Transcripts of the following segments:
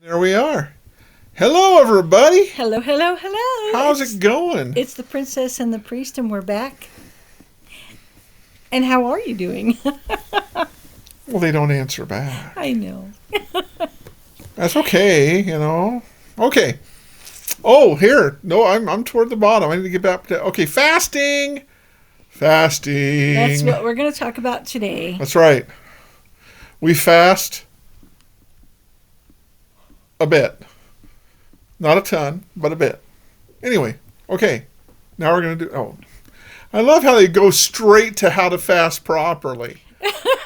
There we are. Hello, everybody. Hello, hello, hello. How's it going? It's the Princess and the Priest, and we're back. And how are you doing? Well, they don't answer back. I know. That's okay, Okay. Oh, here. No, I'm toward the bottom. I need to get back to... Okay, fasting. Fasting. That's what we're going to talk about today. That's right. We fast a bit. Not a ton, but a bit. Anyway, okay. Now we're going to do... Oh, I love how they go straight to how to fast properly.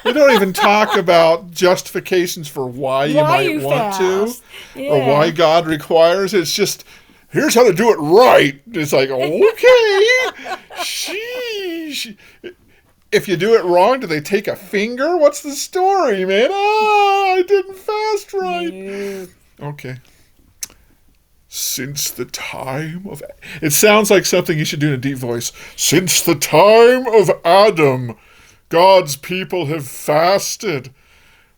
They don't even talk about justifications for why you might want to, or why God requires it. It's just, here's how to do it right. It's like, okay, sheesh. If you do it wrong, do they take a finger? What's the story, man? Oh, I didn't fast right. No. Okay. Since the time of... It sounds like something you should do in a deep voice. Since the time of Adam, God's people have fasted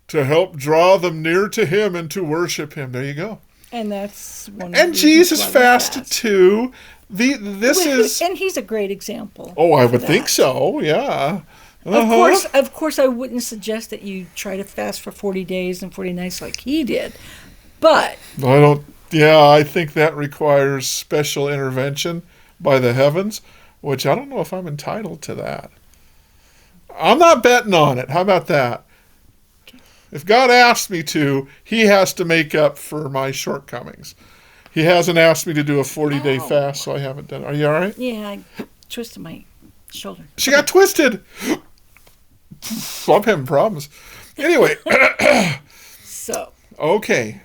to help draw them near to Him and to worship Him. There you go. And that's one of the And reasons Jesus why we fasted fast. too. And he's a great example. Oh, I for would that. think so. Yeah. Uh-huh. Of course, I wouldn't suggest that you try to fast for 40 days and 40 nights like he did. But I don't. Yeah, I think that requires special intervention by the heavens, which I don't know if I'm entitled to that. I'm not betting on it. How about that? If God asked me to, He has to make up for my shortcomings. He hasn't asked me to do a 40-day fast, so I haven't done it. Are you all right? yeah, I twisted my shoulder. She got twisted. I'm having problems. Anyway, So, okay.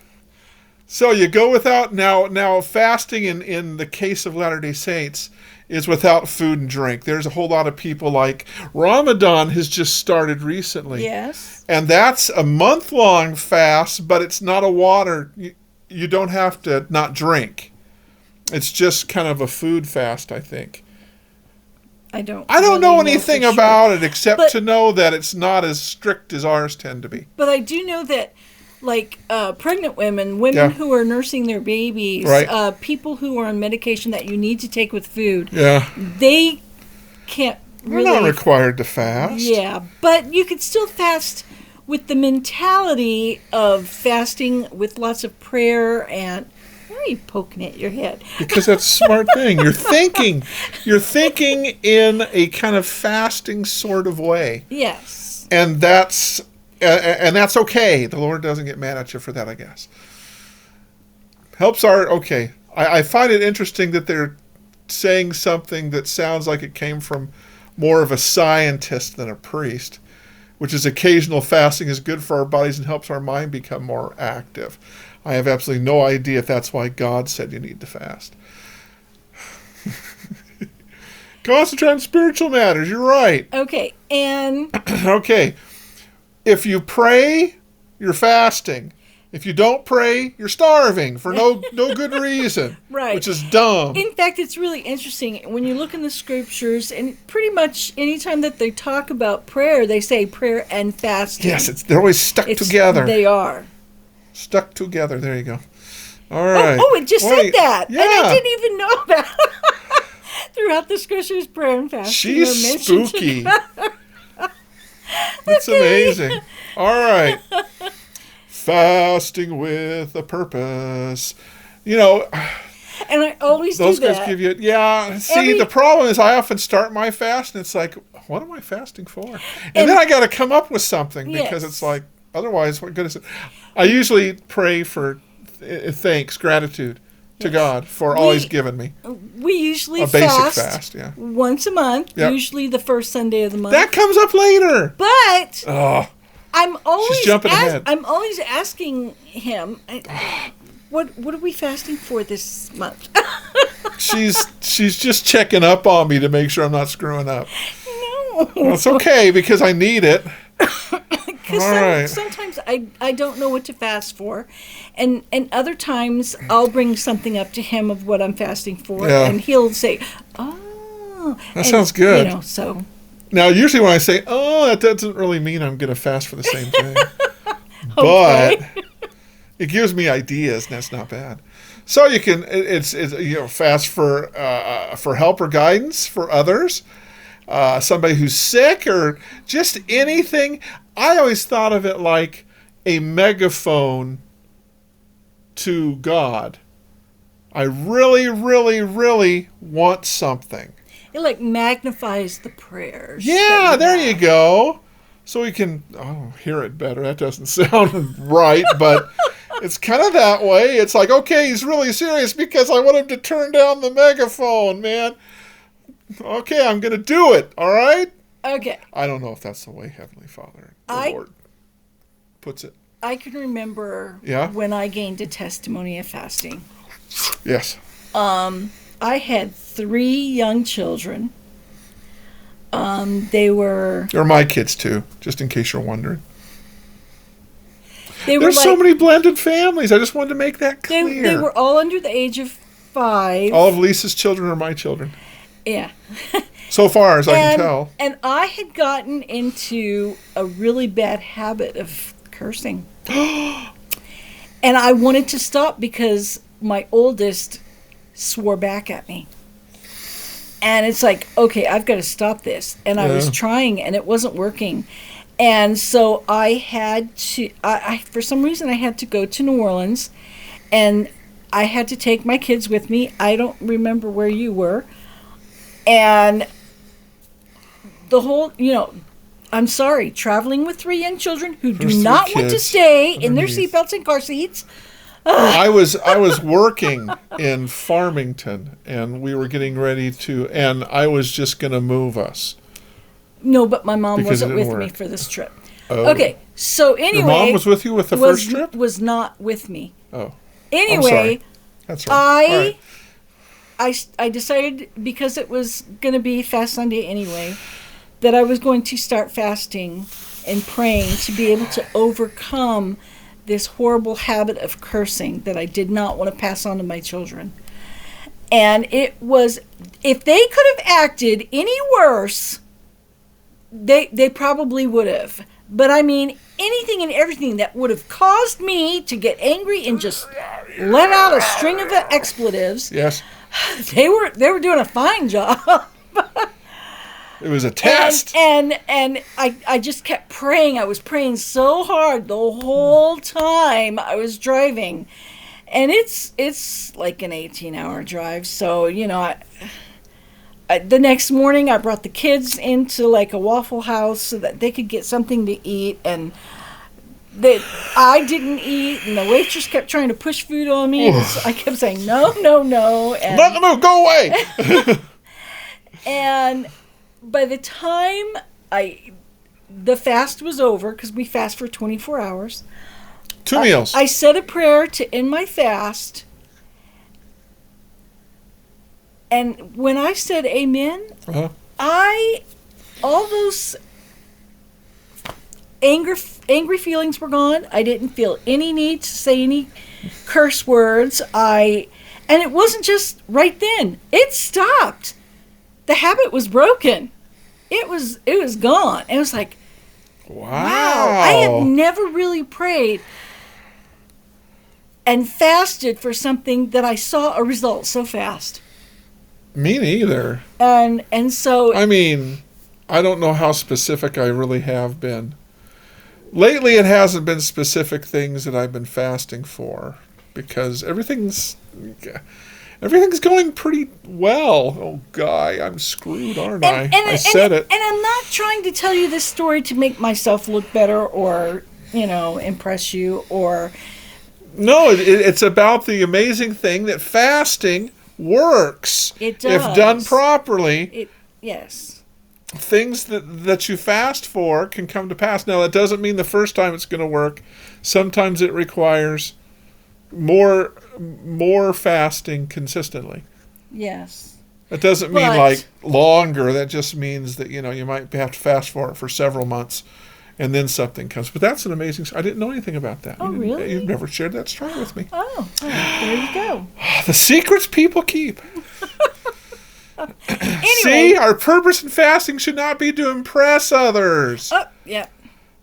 So you go without now fasting in the case of Latter-day Saints is without food and drink. There's a whole lot of people like Ramadan has just started recently. yes. And that's a month-long fast, but it's not a water. You don't have to not drink. It's just kind of a food fast, I think. I don't know really anything for sure. about it except But- to know that it's not as strict as ours tend to be. But I do know that, like, pregnant women Yeah. who are nursing their babies, Right. people who are on medication that you need to take with food, Yeah. they can't We're really. not required to fast. Yeah, but you could still fast with the mentality of fasting with lots of prayer and. Why are you poking at your head? Because that's a smart thing. You're thinking in a kind of fasting sort of way. Yes. And that's okay. The Lord doesn't get mad at you for that, I guess. I find it interesting that they're saying something that sounds like it came from more of a scientist than a priest, which is occasional fasting is good for our bodies and helps our mind become more active. I have absolutely no idea if that's why God said you need to fast. Concentrate on spiritual matters. You're right. Okay, and Okay. If you pray, you're fasting. If you don't pray, you're starving for no good reason. Right. Which is dumb. in fact, it's really interesting when you look in the scriptures, and pretty much anytime that they talk about prayer, they say prayer and fasting. Yes, they're always stuck together. They are. Stuck together. There you go. All right. It just said that. Yeah. And I didn't even know that. Throughout the scriptures, prayer and fasting She's are mentioned. spooky. That's amazing. All right. Fasting with a purpose. And I always Those do guys that. give you... Yeah. See, the problem is I often start my fast and it's like, what am I fasting for? And then I got to come up with something because Yes. it's like, otherwise, what good is it? I usually pray for thanks, gratitude to God for all He's given me. We usually A basic fast, yeah. once a month, Yep. usually the first Sunday of the month. That comes up later. But Oh, I'm always jumping ahead. I'm always asking him, what are we fasting for this month? she's just checking up on me to make sure I'm not screwing up. No, Well, it's okay because I need it. because All right. sometimes I don't know what to fast for, and other times I'll bring something up to him of what I'm fasting for, Yeah. and he'll say, "Oh, That sounds good. So Now, usually when I say, "Oh," that doesn't really mean I'm going to fast for the same thing. okay. But It gives me ideas, and that's not bad. So you can it's fast for help or guidance for others, somebody who's sick or just anything. I always thought of it like a megaphone to God. I really, really, really want something. It like magnifies the prayers. Yeah, there you go. So we can hear it better. That doesn't sound right, but it's kind of that way. It's like, okay, he's really serious because I want him to turn down the megaphone, man. Okay, I'm going to do it, all right? Okay. I don't know if that's the way Heavenly Father, the Lord, puts it. I can remember when I gained a testimony of fasting. Yes. I had 3 young children. They're my kids too, just in case you're wondering. There's so many blended families. I just wanted to make that clear. They were all under the age of 5. All of Lisa's children are my children. Yeah. So far as I can tell. And I had gotten into a really bad habit of cursing. And I wanted to stop because my oldest swore back at me. And it's like, okay, I've got to stop this. And I was trying, and it wasn't working. And so I had to, for some reason, I had to go to New Orleans, and I had to take my kids with me. I don't remember where you were. And the whole, I'm sorry, traveling with 3 young children who do not want to stay in their seatbelts and car seats. I was working in Farmington, and we were getting ready to, and I was just going to move us. No, but my mom wasn't with me for this trip. Oh. Okay, so anyway. Your mom was with you with the first trip? Was not with me. Oh. Anyway, that's right. I decided, because it was going to be Fast Sunday anyway, that I was going to start fasting and praying to be able to overcome this horrible habit of cursing that I did not want to pass on to my children. And it was, if they could have acted any worse, they probably would have. But I mean, anything and everything that would have caused me to get angry and just let out a string of expletives. Yes. They were doing a fine job. It was a test. And I just kept praying. I was praying so hard the whole time I was driving. And it's like an 18-hour drive. So, the next morning I brought the kids into like a Waffle House so that they could get something to eat. And I didn't eat, and the waitress kept trying to push food on me. I kept saying, no. And, not the move, go away! And by the time the fast was over, because we fast for 24 hours. 2 meals. I said a prayer to end my fast. And when I said amen, all those angry feelings were gone. I didn't feel any need to say any curse words. And it wasn't just right then. It stopped. The habit was broken. It was gone. And it was like, wow. I have never really prayed and fasted for something that I saw a result so fast. Me neither. And so, I mean, I don't know how specific I really have been. Lately, it hasn't been specific things that I've been fasting for, because everything's going pretty well. Oh, Guy, I'm screwed, aren't I? I said it. And I'm not trying to tell you this story to make myself look better or, impress you or... No, it's about the amazing thing that fasting works. It does. If done properly. Yes. Things that you fast for can come to pass. Now, that doesn't mean the first time it's going to work. Sometimes it requires more fasting consistently. Yes. That doesn't mean like longer. That just means that, you might have to fast for it for several months and then something comes. But that's an amazing... I didn't know anything about that. Oh, really? You've never shared that story with me. Oh, there you go. The secrets people keep. Anyway. See, our purpose in fasting should not be to impress others. Oh, yeah.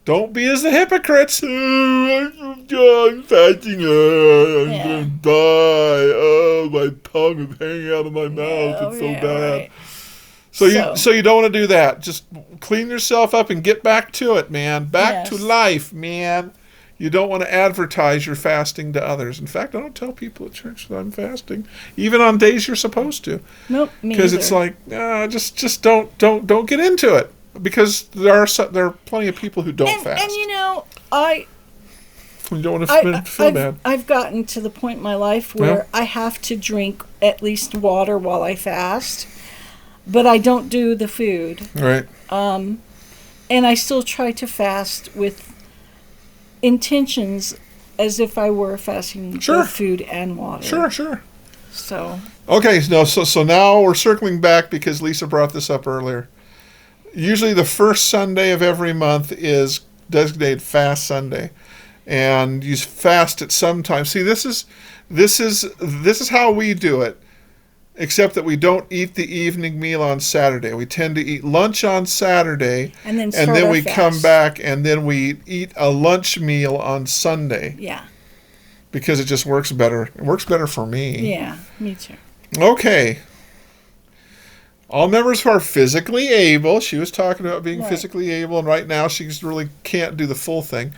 Don't be as the hypocrites. I'm I'm fasting. I'm Yeah. going to die. Oh, my tongue is hanging out of my mouth. It's so bad. Right. So you don't want to do that. Just clean yourself up and get back to it, man. Back to Yes. life, man. You don't want to advertise your fasting to others. In fact, I don't tell people at church that I'm fasting, even on days you're supposed to, Nope, me because it's either. like just don't get into it, because there are plenty of people who don't fast. And you know, I You don't want to feel bad. I've gotten to the point in my life where I have to drink at least water while I fast, but I don't do the food. Right. And I still try to fast with intentions as if I were fasting Sure. both food and water. Sure. So, Okay, so now we're circling back because Lisa brought this up earlier. Usually the first Sunday of every month is designated Fast Sunday, and you fast at some time. See, this is how we do it, except that we don't eat the evening meal on Saturday. We tend to eat lunch on Saturday, and then and start then our we fast. come back and then we eat a lunch meal on Sunday Yeah. because it just works better. It works better for me. Yeah, me too. Okay. All members who are physically able, she was talking about being Right. physically able, and right now she really can't do the full thing,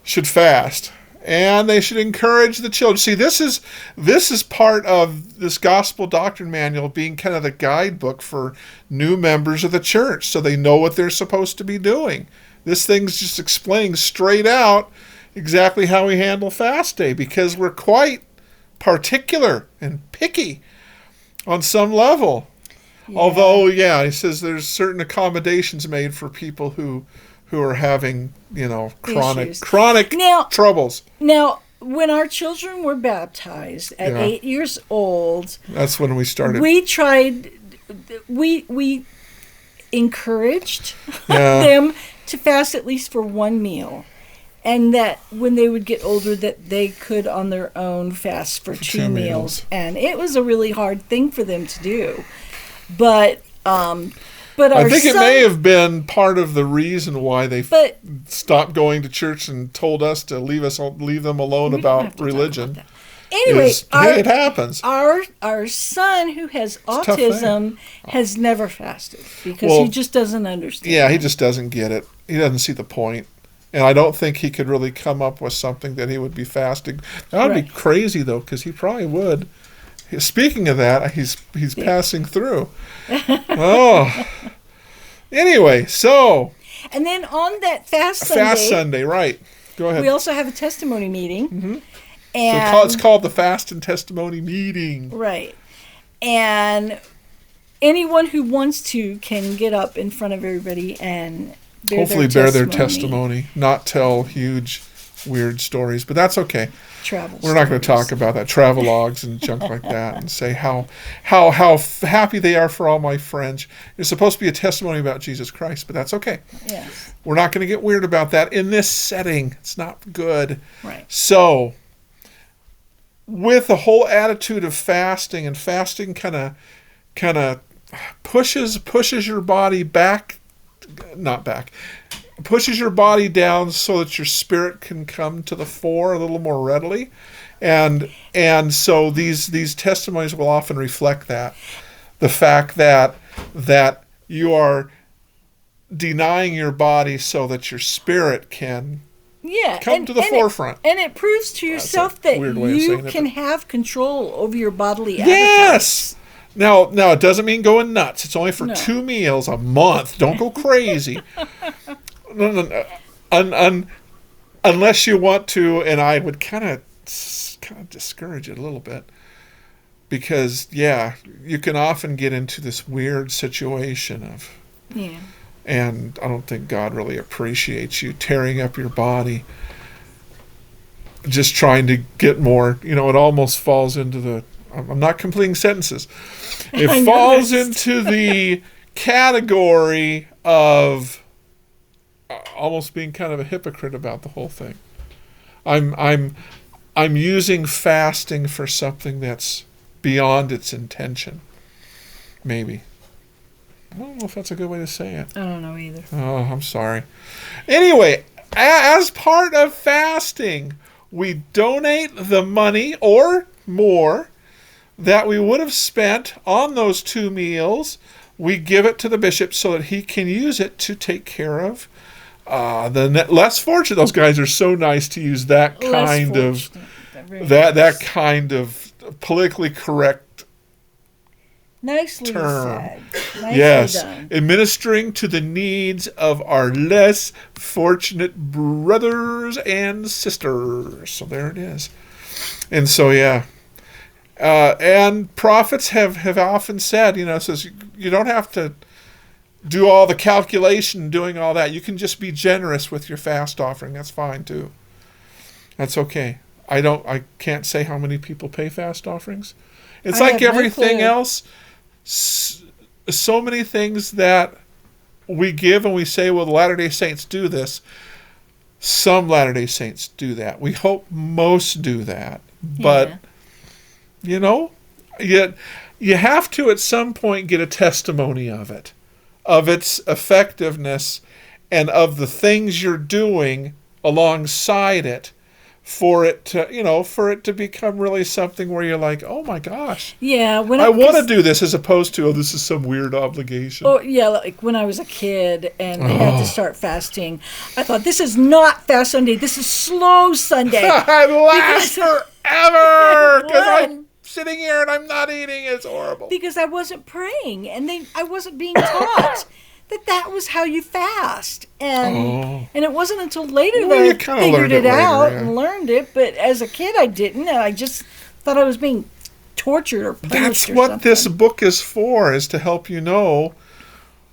should fast. And they should encourage the children. See, this is part of this gospel doctrine manual being kind of the guidebook for new members of the church, so they know what they're supposed to be doing. This thing's just explaining straight out exactly how we handle fast day, because we're quite particular and picky on some level. Yeah. Although, yeah, he says there's certain accommodations made for people who are having, chronic Issues. Now- troubles. Now, when our children were baptized at Yeah. 8 years old, That's when we started. we tried, we encouraged Yeah. them to fast at least for one meal. And that when they would get older, that they could on their own fast for two two meals. meals. And it was a really hard thing for them to do. But our I think it son, may have been part of the reason why they But stopped going to church and told us to leave them alone we don't have about to talk religion. about that. Anyway, Hey, it happens. our son who has a tough thing. autism has never fasted because Well, he just doesn't understand. Yeah, he just doesn't get it. He doesn't see the point. And I don't think he could really come up with something that he would be fasting. That would be Right. crazy, though, because he probably would. Speaking of that, he's passing through. Oh. Anyway, so And then on that fast Fast Sunday, Sunday, right. Go ahead. we also have a testimony meeting. Mm-hmm. And So it's called the Fast and Testimony Meeting. right. And anyone who wants to can get up in front of everybody and Hopefully bear their testimony, not tell huge, weird stories. But that's okay. Travel. We're not going to stories. talk about that, travelogues and junk like that, and say how happy they are for all my friends. It's supposed to be a testimony about Jesus Christ, but that's okay. Yes. We're not going to get weird about that in this setting. It's not good. Right. So, with the whole attitude of fasting, and fasting kind of pushes your body back, not back, pushes your body down so that your spirit can come to the fore a little more readily, and so these testimonies will often reflect that, the fact that you are denying your body so that your spirit can Yeah. come to the forefront. And it proves to yourself a that weird way of you saying it, can but- have control over your bodily Yes. Now it doesn't mean going nuts. It's only for No. 2 meals a month. Don't go crazy. No. Unless you want to, and I would kind of discourage it a little bit, because you can often get into this weird situation of, Yeah. and I don't think God really appreciates you tearing up your body, just trying to get more. It almost falls into the. I'm not completing sentences. I It falls noticed. into the category of almost being kind of a hypocrite about the whole thing. I'm using fasting for something that's beyond its intention. Maybe. I don't know if that's a good way to say it. I don't know either. Oh, I'm sorry. Anyway, as part of fasting, we donate the money or more that we would have spent on those 2 meals. We give it to the bishop so that he can use it to take care of the less fortunate. Those guys are so nice to use that kind of that kind of politically correct nicely term. said. Nicely Yes, done. administering to the needs of our less fortunate brothers and sisters. So there it is. And so, yeah. And prophets have often said, says you don't have to do all the calculation, doing all that. You can just be generous with your fast offering. That's fine too. That's okay. I can't say how many people pay fast offerings. It's I like have no everything clue. else. So many things that we give and we say, well, the Latter-day Saints do this. Some Latter-day Saints do that. We hope most do that. But, you have to at some point get a testimony of it, of its effectiveness and of the things you're doing alongside it for it to become really something where you're like, oh my gosh, Yeah, I want to do this, as opposed to, oh, this is some weird obligation. Oh, yeah, like when I was a kid and had to start fasting, I thought, this is not Fast Sunday, this is Slow Sunday. I last forever because One. I'm sitting here and I'm not eating. It's horrible. Because I wasn't praying and I wasn't being taught that was how you fast. And it wasn't until later Well, you that I kinda figured learned it it later, out yeah. and learned it. But as a kid, I didn't. And I just thought I was being tortured or punished That's or what something. this book is for, is to help you know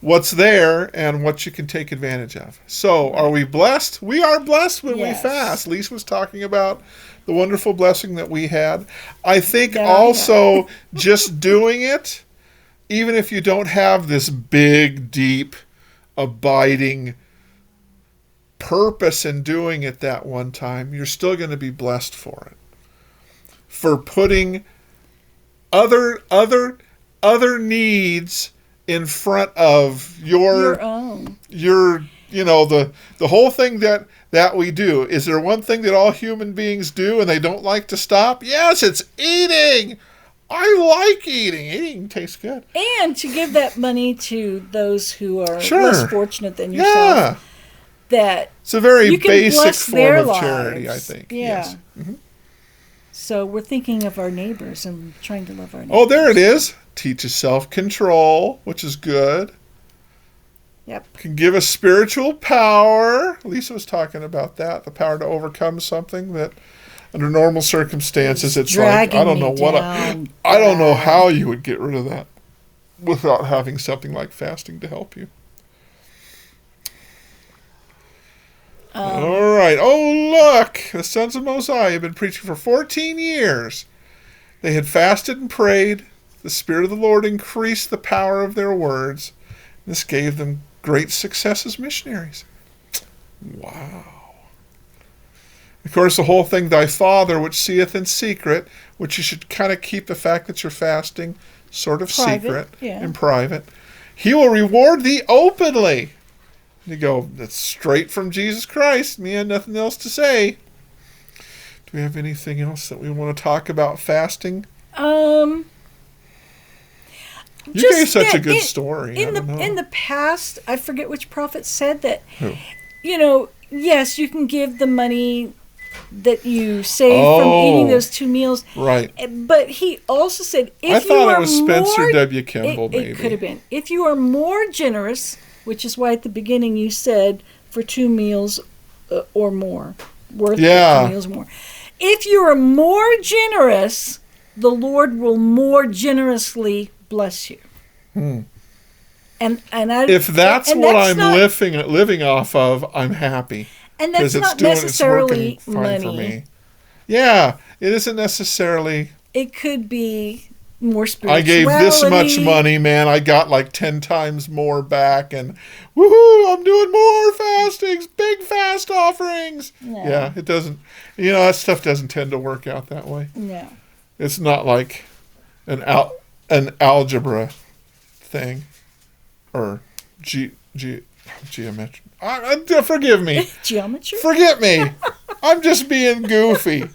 what's there and what you can take advantage of. So, are we blessed? We are blessed when Yes. we fast. Lisa was talking about the wonderful blessing that we had. I think That I also just doing it, even if you don't have this big, deep, abiding purpose in doing it that one time, you're still going to be blessed for it. For putting other needs in front of Your own. the whole thing that we do. Is there one thing that all human beings do and they don't like to stop? Yes, it's eating. I like eating. Eating tastes good. And to give that money to those who are Sure. less fortunate than yourself. Yeah. That It's a very you can basic bless form their of charity, I lives. think. Yeah. Yes. So we're thinking of our neighbors and trying to love our neighbors. Oh, there it is. Teaches self-control, which is good. Yep. Can give us spiritual power. Lisa was talking about that. The power to overcome something that under normal circumstances it's like, I don't know what I don't know how you would get rid of that without having something like fasting to help you. All right. Oh, look. The Sons of Mosiah have been preaching for 14 years. They had fasted and prayed. The Spirit of the Lord increased the power of their words. This gave them great success as missionaries. Wow. Of course, the whole thing, thy Father, which seeth in secret, which you should kind of keep the fact that you're fasting sort of Private, secret yeah. and private. He will reward thee openly. You go, that's straight from Jesus Christ. Me and nothing else to say. Do we have anything else that we want to talk about fasting? You gave such a good story. I don't know. In the past, I forget which prophet said that. Who? Yes, you can give the money that you save from eating those 2 meals. Right. But he also said, if I thought you are it was Spencer more, W. Kimball, maybe. It could have been. If you are more generous, which is why at the beginning you said for 2 meals or more, worth Yeah. 2 meals or more. If you are more generous, the Lord will more generously bless you. And If that's and what that's I'm not- living off of, I'm happy. and that's Because not it's necessarily working fine money. for me. Yeah, it isn't necessarily. It could be more spirituality. I gave this much money, man. I got like 10 times more back, and woohoo! I'm doing more fastings, big fast offerings. No. Yeah, it doesn't. That stuff doesn't tend to work out that way. No. It's not like an algebra thing, or Geometry. Forgive me. Geometry? Forget me. I'm just being goofy.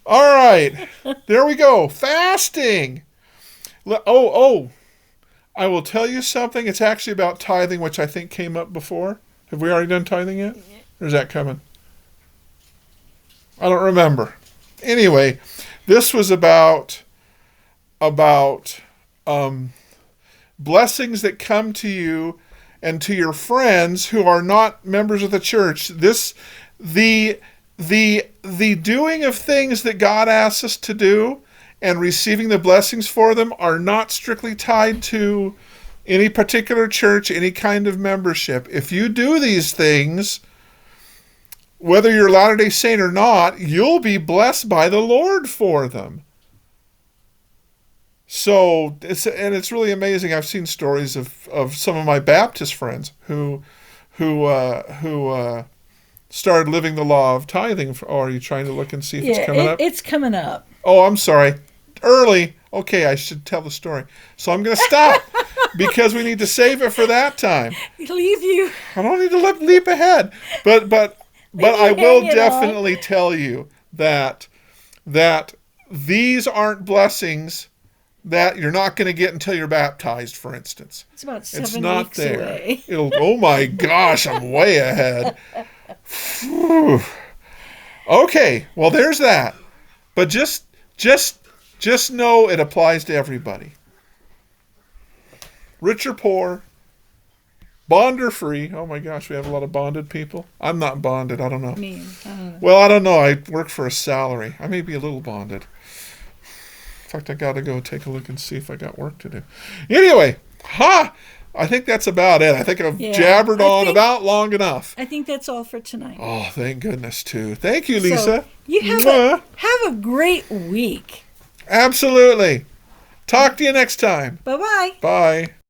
All right. There we go. Fasting. I will tell you something. It's actually about tithing, which I think came up before. Have we already done tithing yet? Or is that coming? I don't remember. Anyway, this was about blessings that come to you and to your friends who are not members of the church. The doing of things that God asks us to do and receiving the blessings for them are not strictly tied to any particular church, any kind of membership. If you do these things, whether you're Latter-day Saint or not, you'll be blessed by the Lord for them. So it's really amazing. I've seen stories of some of my Baptist friends who started living the law of tithing. Are you trying to look and see if it's coming up? It's coming up. Oh, I'm sorry. Early. Okay, I should tell the story. So I'm going to stop because we need to save it for that time. Leave you. I don't need to leap ahead. But I will definitely tell you that these aren't blessings that you're not going to get until you're baptized, for instance. It's about 7 it's not weeks there. away. Oh my gosh, I'm way ahead. Whew. Okay, well there's that. But just know it applies to everybody. Rich or poor, bond or free. Oh my gosh, we have a lot of bonded people. I'm not bonded, I don't know. I don't know. Well, I don't know. I work for a salary. I may be a little bonded. In fact, I got to go take a look and see if I got work to do. Anyway, I think that's about it. I think I've jabbered on about long enough. I think that's all for tonight. Oh, thank goodness, too. Thank you, Lisa. So you have a great week. Absolutely. Talk to you next time. Bye-bye. Bye.